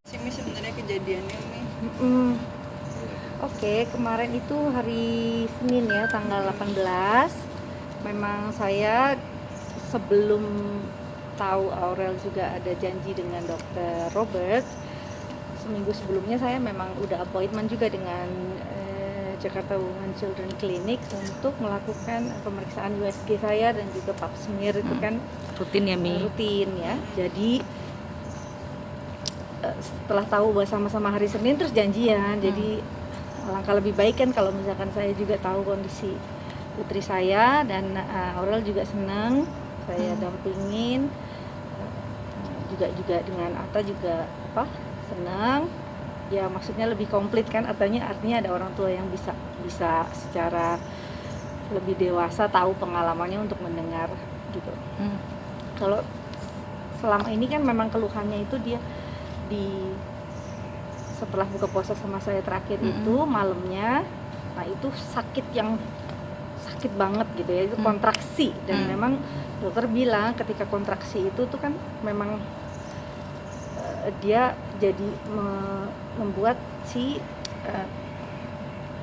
Sini sebenarnya kejadiannya nih. Oke, kemarin itu hari Senin ya, tanggal 18. Memang saya sebelum tahu Aurel juga ada janji dengan dokter Robert, seminggu sebelumnya saya memang udah appointment juga dengan Jakarta Women Children Clinic untuk melakukan pemeriksaan USG saya dan juga pap smear itu kan Rutin ya, Mi? rutin ya. Jadi setelah tahu bahwa sama-sama hari Senin terus janjian, jadi alangkah lebih baik kan kalau misalkan saya juga tahu kondisi putri saya, dan Aurel juga senang saya dampingin, juga dengan Atta juga senang ya, maksudnya lebih komplit kan, artinya ada orang tua yang bisa secara lebih dewasa tahu pengalamannya untuk mendengar gitu. Kalau selama ini kan memang keluhannya itu dia setelah buka puasa sama saya terakhir itu malamnya, nah itu sakit banget gitu ya, itu kontraksi, dan memang dokter bilang ketika kontraksi itu tuh kan memang dia jadi membuat si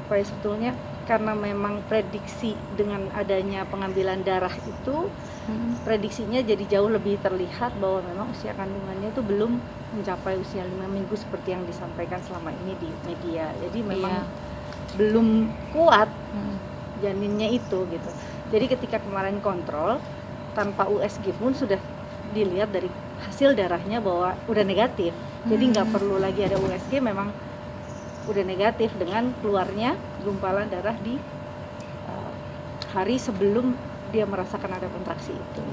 sebetulnya karena memang prediksi dengan adanya pengambilan darah itu prediksinya jadi jauh lebih terlihat bahwa memang usia kandungannya itu belum mencapai usia 5 minggu seperti yang disampaikan selama ini di media. Jadi memang belum kuat janinnya itu gitu. Jadi ketika kemarin kontrol tanpa USG pun sudah dilihat dari hasil darahnya bahwa udah negatif. Jadi nggak perlu lagi ada USG, memang udah negatif dengan keluarnya gumpalan darah di hari sebelum dia merasakan ada kontraksi itu.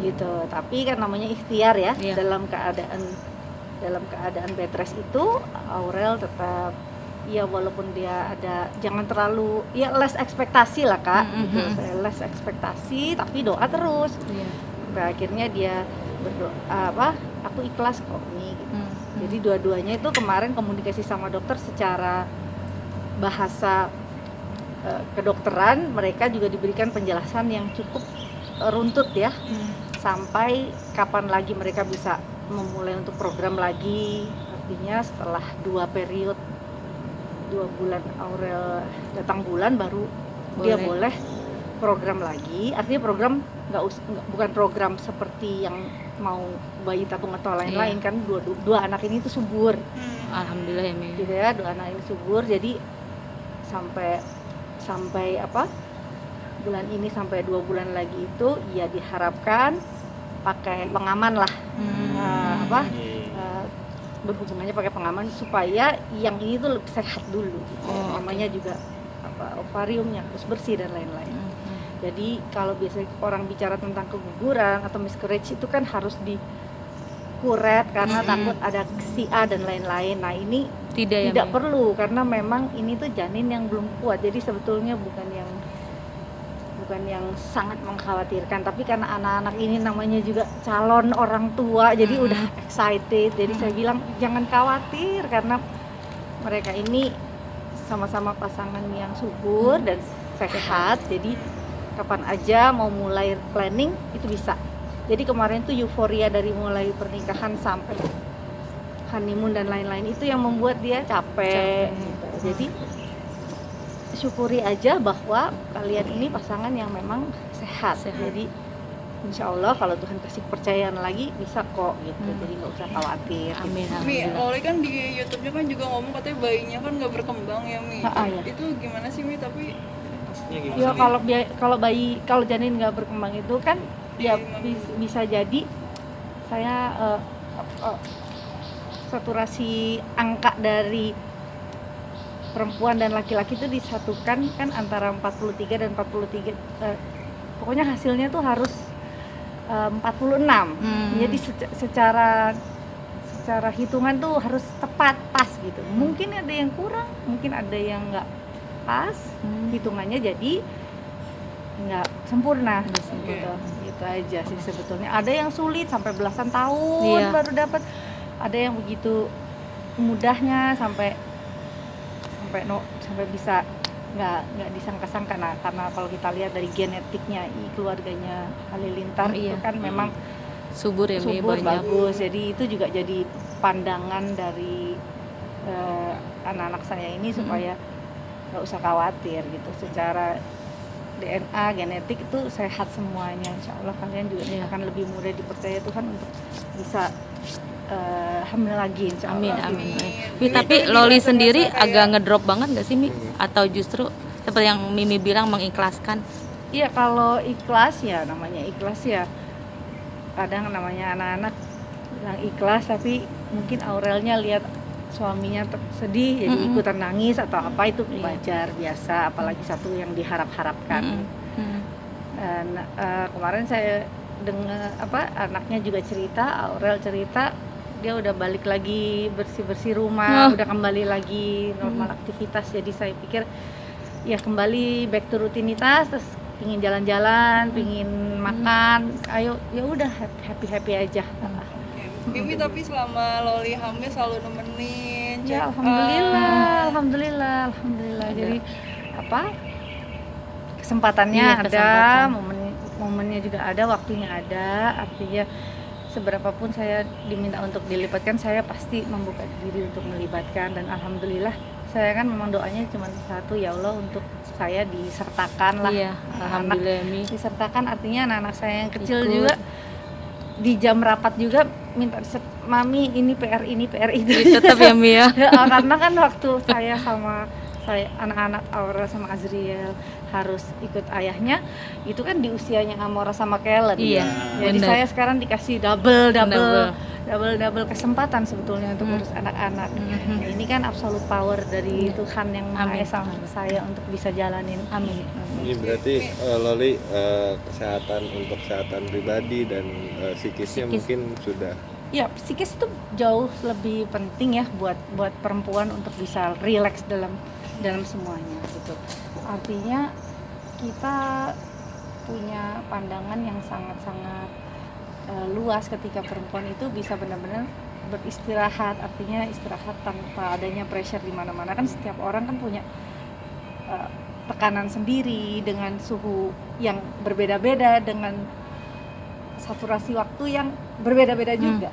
Gitu. Tapi kan namanya ikhtiar ya, dalam keadaan bed rest itu Aurel tetap ya, walaupun dia ada, jangan terlalu ya less ekspektasi lah Kak, gitu. Saya less ekspektasi tapi doa terus. Sampai akhirnya dia berdoa, aku ikhlas kok nih gitu. Jadi dua-duanya itu kemarin komunikasi sama dokter secara bahasa kedokteran, mereka juga diberikan penjelasan yang cukup runtut ya, sampai kapan lagi mereka bisa memulai untuk program lagi. Artinya setelah 2 bulan Aurel datang bulan baru dia boleh program lagi. Artinya program bukan program seperti yang mau bayi tabung atau lain-lain kan, dua anak ini tuh subur. Alhamdulillah ya, Mi. Gitu ya, 2 anak ini subur, jadi sampai bulan ini sampai 2 bulan lagi itu ya diharapkan pakai pengaman lah, berhubungannya pakai pengaman supaya yang ini tuh lebih sehat dulu gitu. Namanya juga ovariumnya harus bersih dan lain-lain. Jadi kalau biasanya orang bicara tentang keguguran atau miscarriage itu kan harus dikuret karena takut ada CA dan lain-lain. Nah ini tidak perlu, karena memang ini tuh janin yang belum kuat. Jadi sebetulnya bukan yang sangat mengkhawatirkan, tapi karena anak-anak ini namanya juga calon orang tua, jadi udah excited. Jadi saya bilang jangan khawatir karena mereka ini sama-sama pasangan yang subur dan sehat. Jadi kapan aja mau mulai planning itu bisa. Jadi kemarin tuh euforia dari mulai pernikahan sampai honeymoon dan lain-lain itu yang membuat dia capek. Gitu. Jadi syukuri aja bahwa kalian ini pasangan yang memang sehat. Jadi insya Allah kalau Tuhan kasih kepercayaan lagi bisa kok gitu. Jadi nggak usah khawatir. Amin. Mi, Oli kan di YouTube-nya kan juga ngomong katanya bayinya kan nggak berkembang ya, Mi. Ya. Itu gimana sih, Mi? Tapi ya kalau janin nggak berkembang itu kan ya bisa jadi saya saturasi angka dari perempuan dan laki-laki itu disatukan kan antara 43 dan 43, pokoknya hasilnya tuh harus 46. Jadi secara hitungan tuh harus tepat pas gitu. Mungkin ada yang kurang, mungkin ada yang nggak pas hitungannya, jadi nggak sempurna. Gitu aja sih sebetulnya. Ada yang sulit sampai belasan tahun baru dapat, ada yang begitu mudahnya sampai bisa nggak disangka-sangka. Nah, karena kalau kita lihat dari genetiknya keluarganya Halilintar Oh, iya. itu kan memang Subur ya Mi, subur, banyak. bagus. Jadi itu juga jadi pandangan dari anak-anak saya ini supaya nggak usah khawatir gitu. Secara DNA, genetik itu sehat semuanya. Insya Allah kalian juga Iya. akan lebih mudah dipercaya Tuhan untuk bisa hamil lagi, insya Allah. Amin. Amin. Mi, tapi Mimi Loli juga sendiri serasa kayak- agak ngedrop banget gak sih Mi? Atau justru seperti yang Mimi bilang mengikhlaskan? Iya, kalau ikhlas ya, namanya ikhlas ya. Kadang namanya anak-anak bilang ikhlas, tapi mungkin Aurelnya lihat suaminya sedih, jadi Mm-mm. ikutan nangis atau apa, itu Iya. wajar, biasa. Apalagi satu yang diharap-harapkan. Dan kemarin saya dengar anaknya juga cerita, Aurel cerita dia udah balik lagi bersih-bersih rumah, udah kembali lagi normal aktivitas. Jadi saya pikir ya kembali back to rutinitas, terus pingin jalan-jalan, pingin makan, ayo ya udah happy aja. Mimi tapi selama Loli hamil selalu nemenin. Ya check up. alhamdulillah. Jadi kesempatannya Iya, ada, kesempatan. momennya juga ada, waktunya ada. Artinya seberapapun saya diminta untuk dilibatkan, saya pasti membuka diri untuk melibatkan. Dan alhamdulillah saya kan memang doanya cuma satu, ya Allah untuk saya disertakan lah. Iya, Anak alhamdulillah Mi. disertakan artinya anak-anak saya yang kecil Ikut. juga di jam rapat juga minta mami ini PR itu. Tetap ya Mi ya. Ya, karena kan waktu saya anak-anak Aura sama Azriel harus ikut ayahnya, itu kan di usianya Amora sama Kellen. Iya, Jadi bener. saya sekarang dikasih double kesempatan sebetulnya untuk urus anak-anak. Ya, ini kan absolute power dari Tuhan yang Maha Amin. Esa untuk saya untuk bisa jalanin. Amin. Ini berarti Loli kesehatan pribadi dan psikisnya Psikis. mungkin sudah Ya, psikis itu jauh lebih penting ya buat perempuan untuk bisa rileks dalam semuanya gitu. Artinya kita punya pandangan yang sangat-sangat luas ketika perempuan itu bisa benar-benar beristirahat. Artinya istirahat tanpa adanya pressure di mana-mana. Kan setiap orang kan punya tekanan sendiri dengan suhu yang berbeda-beda, dengan saturasi waktu yang berbeda-beda juga.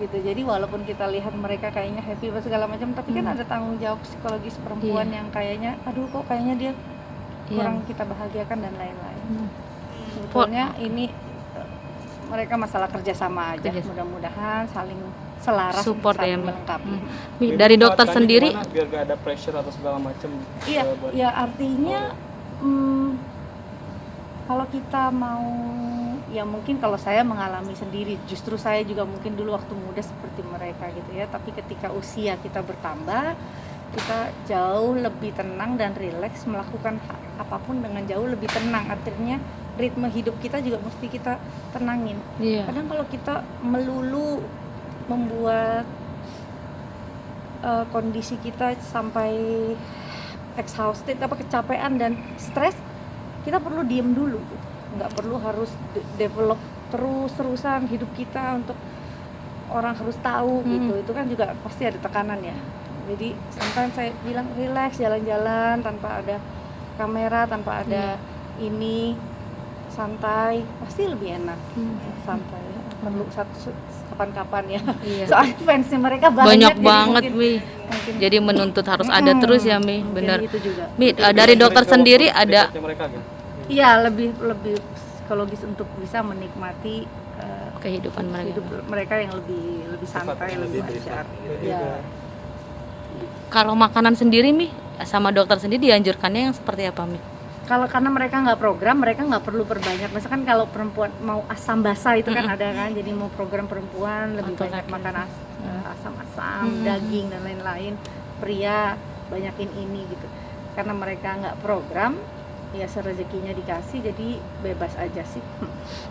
Gitu. Jadi walaupun kita lihat mereka kayaknya happy segala macam, tapi kan ada tanggung jawab psikologis perempuan Iya. yang kayaknya aduh kok kayaknya dia Iya. kurang kita bahagiakan dan lain-lain. Sebetulnya ini mereka masalah kerjasama aja. Kerjasama. Mudah-mudahan saling selaras, Support saling ya, Mi. melengkapi. Mi, dari dokter Tadi sendiri gimana biar gak ada pressure atau segala macam. Iya, ya artinya kalau kita mau, ya mungkin kalau saya mengalami sendiri, justru saya juga mungkin dulu waktu muda seperti mereka gitu ya, tapi ketika usia kita bertambah, kita jauh lebih tenang dan rileks melakukan apapun dengan jauh lebih tenang. Artinya ritme hidup kita juga mesti kita tenangin. Iya. Kadang kalau kita melulu membuat kondisi kita sampai exhausted, kecapean dan stres, kita perlu diem dulu gitu. Nggak perlu harus develop terus-terusan hidup kita untuk orang harus tahu gitu. Itu kan juga pasti ada tekanan ya. Jadi sometimes saya bilang relax, jalan-jalan tanpa ada kamera, tanpa ada ini, santai, pasti lebih enak. Santai, perlu kapan-kapan ya. Iya. Soalnya fansnya mereka banyak Banyak jadi banget mungkin- Mi. Jadi menuntut harus ada terus ya Mi, mungkin bener. gitu juga. Mi, dari dokter sendiri ada Mereka gitu. Iya, lebih psikologis untuk bisa menikmati kehidupan mereka. hidup mereka yang lebih santai, lebih wajar. Ya. Kalau makanan sendiri Mi, sama dokter sendiri dianjurkannya yang seperti apa Mi? Kalau karena mereka nggak program, mereka nggak perlu perbanyak. Misalkan kalau perempuan mau asam basa itu kan ada kan, jadi mau program perempuan lebih Atau banyak laki-laki. makan asam-asam, daging dan lain-lain. Pria banyakin ini gitu. Karena mereka nggak program, ya serezekinya dikasih, jadi bebas aja sih.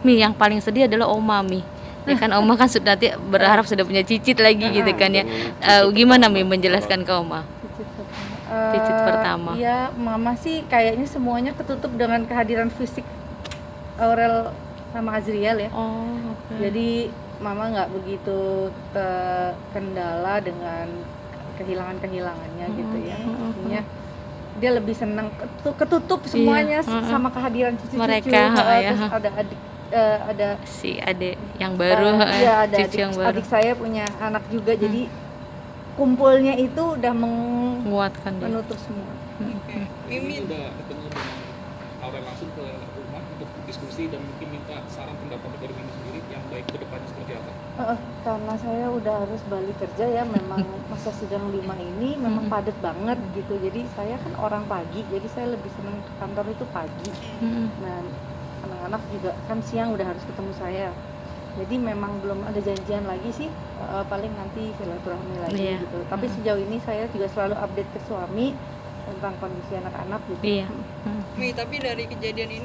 Mi, yang paling sedih adalah Oma Mi. Ya kan Oma kan sudah nanti berharap sudah punya cicit lagi gitu kan ya. Gimana Mi menjelaskan ke Oma? Cicit pertama. Iya, mama sih kayaknya semuanya ketutup dengan kehadiran fisik Aurel sama Azriel ya. Oh, oke. Jadi mama nggak begitu terkendala dengan kehilangannya gitu ya. Artinya dia lebih senang ketutup semuanya sama kehadiran cucu-cucu. Mereka, ya. Terus ada adik ada Si adik yang baru, iya, ada cucu yang baru adik saya punya anak juga, jadi kumpulnya itu udah menguatkan dia. menutup semua. Oke. Mimi udah ketemu dengan Aurel langsung ke rumah untuk diskusi dan mungkin minta saran pendapat dari Mimi sendiri yang baik ke depannya seperti apa? Karena saya udah harus balik kerja ya, memang masa sidang 5 ini memang padat banget gitu, jadi saya kan orang pagi, jadi saya lebih senang ke kantor itu pagi. Nah, anak-anak juga kan siang udah harus ketemu saya, jadi memang belum ada janjian lagi sih, paling nanti silaturahmi lagi Iya. gitu. Tapi sejauh ini saya juga selalu update ke suami tentang kondisi anak-anak gitu. Iya. Mi, tapi dari kejadian ini